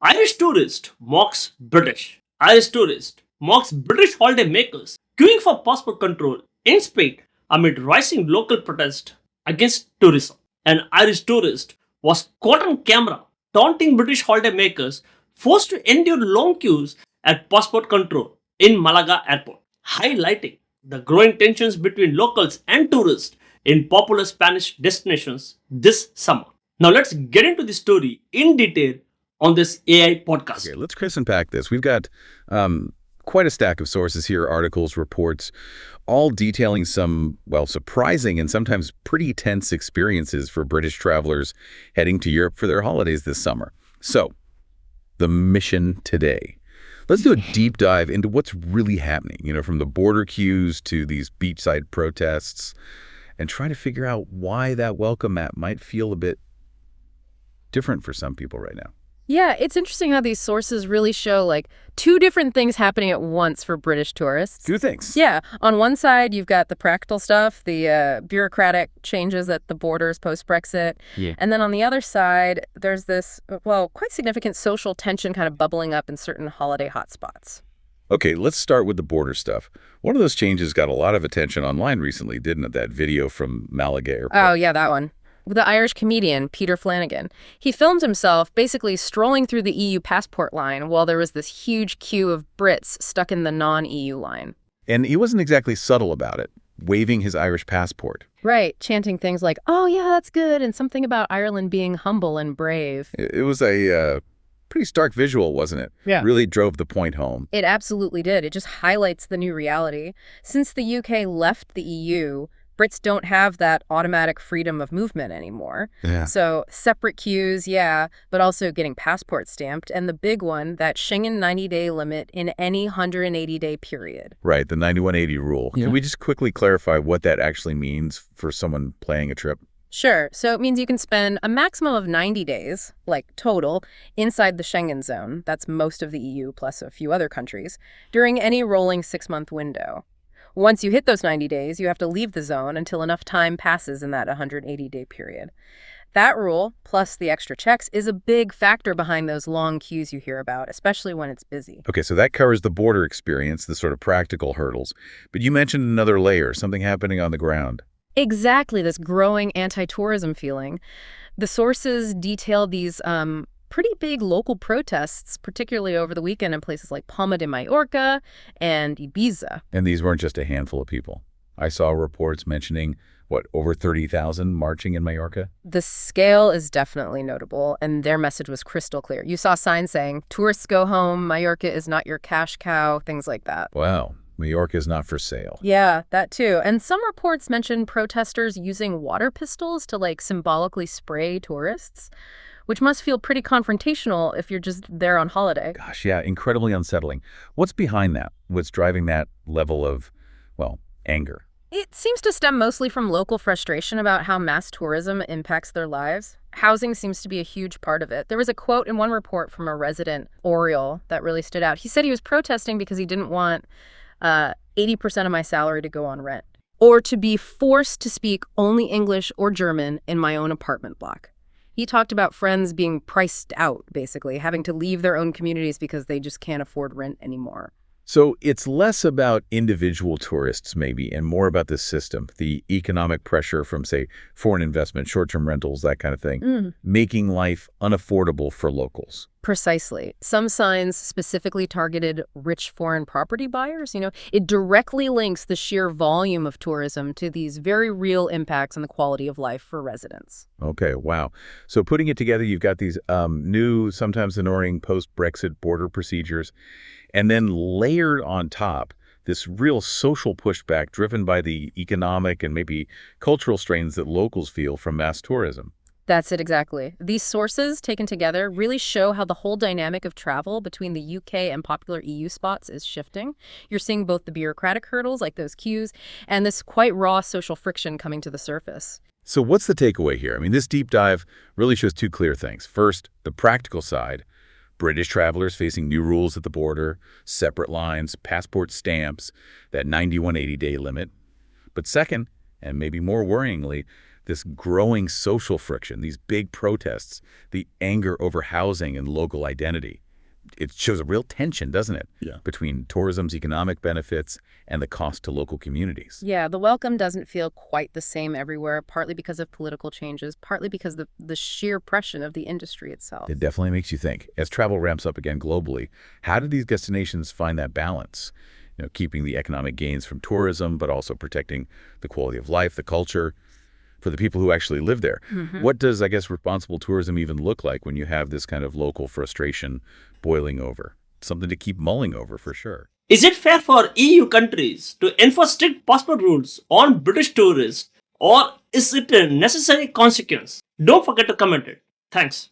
Irish tourist mocks British. Irish tourist mocks British holidaymakers queuing for passport control in Spain amid rising local protest against tourism. An Irish tourist was caught on camera taunting British holidaymakers forced to endure long queues at passport control in Malaga airport, highlighting the growing tensions between locals and tourists in popular Spanish destinations this summer. Now let's get into the story in detail on this AI podcast. Okay, let's Chris unpack this. We've got quite a stack of sources here, articles, reports, all detailing some, well, surprising and sometimes pretty tense experiences for British travelers heading to Europe for their holidays this summer. So, the mission today. Let's do a deep dive into what's really happening, from the border queues to these beachside protests, and try to figure out why that welcome mat might feel a bit different for some people right now. Yeah, it's interesting how these sources really show two different things happening at once for British tourists. Two things. Yeah. On one side, you've got the practical stuff, the bureaucratic changes at the borders post-Brexit. Yeah. And then on the other side, there's this, quite significant social tension kind of bubbling up in certain holiday hotspots. Okay, let's start with the border stuff. One of those changes got a lot of attention online recently, didn't it? That video from Malaga Airport. Oh, yeah, that one. The Irish comedian, Peter Flanagan. He filmed himself basically strolling through the EU passport line while there was this huge queue of Brits stuck in the non-EU line. And he wasn't exactly subtle about it, waving his Irish passport. Right, chanting things like, oh, yeah, that's good, and something about Ireland being humble and brave. It was a pretty stark visual, wasn't it? Yeah. Really drove the point home. It absolutely did. It just highlights the new reality. Since the UK left the EU, Brits don't have that automatic freedom of movement anymore. Yeah. So separate queues, yeah, but also getting passports stamped. And the big one, that Schengen 90-day limit in any 180-day period. Right, the 9180 rule. Yeah. Can we just quickly clarify what that actually means for someone planning a trip? Sure. So it means you can spend a maximum of 90 days, total, inside the Schengen zone. That's most of the EU plus a few other countries, during any rolling 6-month window. Once you hit those 90 days, you have to leave the zone until enough time passes in that 180-day period. That rule, plus the extra checks, is a big factor behind those long queues you hear about, especially when it's busy. Okay, so that covers the border experience, the sort of practical hurdles. But you mentioned another layer, something happening on the ground. Exactly, this growing anti-tourism feeling. The sources detail these pretty big local protests, particularly over the weekend in places like Palma de Mallorca and Ibiza. And these weren't just a handful of people. I saw reports mentioning, over 30,000 marching in Mallorca? The scale is definitely notable, and their message was crystal clear. You saw signs saying, tourists go home, Mallorca is not your cash cow, things like that. Wow. Mallorca is not for sale. Yeah, that too. And some reports mention protesters using water pistols to symbolically spray tourists, which must feel pretty confrontational if you're just there on holiday. Gosh, yeah, incredibly unsettling. What's behind that? What's driving that level of, anger? It seems to stem mostly from local frustration about how mass tourism impacts their lives. Housing seems to be a huge part of it. There was a quote in one report from a resident, Oriel, that really stood out. He said he was protesting because he didn't want 80% of my salary to go on rent, or to be forced to speak only English or German in my own apartment block. He talked about friends being priced out, basically, having to leave their own communities because they just can't afford rent anymore. So it's less about individual tourists, maybe, and more about the system, the economic pressure from, say, foreign investment, short-term rentals, that kind of thing, making life unaffordable for locals. Precisely. Some signs specifically targeted rich foreign property buyers. It directly links the sheer volume of tourism to these very real impacts on the quality of life for residents. Okay, wow. So putting it together, you've got these new, sometimes annoying post-Brexit border procedures, and then layered on top, this real social pushback driven by the economic and maybe cultural strains that locals feel from mass tourism. That's it exactly. These sources, taken together, really show how the whole dynamic of travel between the UK and popular EU spots is shifting. You're seeing both the bureaucratic hurdles, like those queues, and this quite raw social friction coming to the surface. So what's the takeaway here? This deep dive really shows two clear things. First, the practical side. British travelers facing new rules at the border, separate lines, passport stamps, that 9180-day limit. But second, and maybe more worryingly, this growing social friction, these big protests, the anger over housing and local identity. It shows a real tension, doesn't it? Yeah. Between tourism's economic benefits and the cost to local communities. Yeah, the welcome doesn't feel quite the same everywhere, partly because of political changes, partly because of the sheer pressure of the industry itself. It definitely makes you think. As travel ramps up again globally, how do these destinations find that balance? Keeping the economic gains from tourism, but also protecting the quality of life, the culture, for the people who actually live there. What does, I guess, responsible tourism even look like when you have this kind of local frustration boiling over? Something to keep mulling over, for sure. Is it fair for EU countries to enforce strict passport rules on British tourists, or is it a necessary consequence? Don't forget to comment it. Thanks.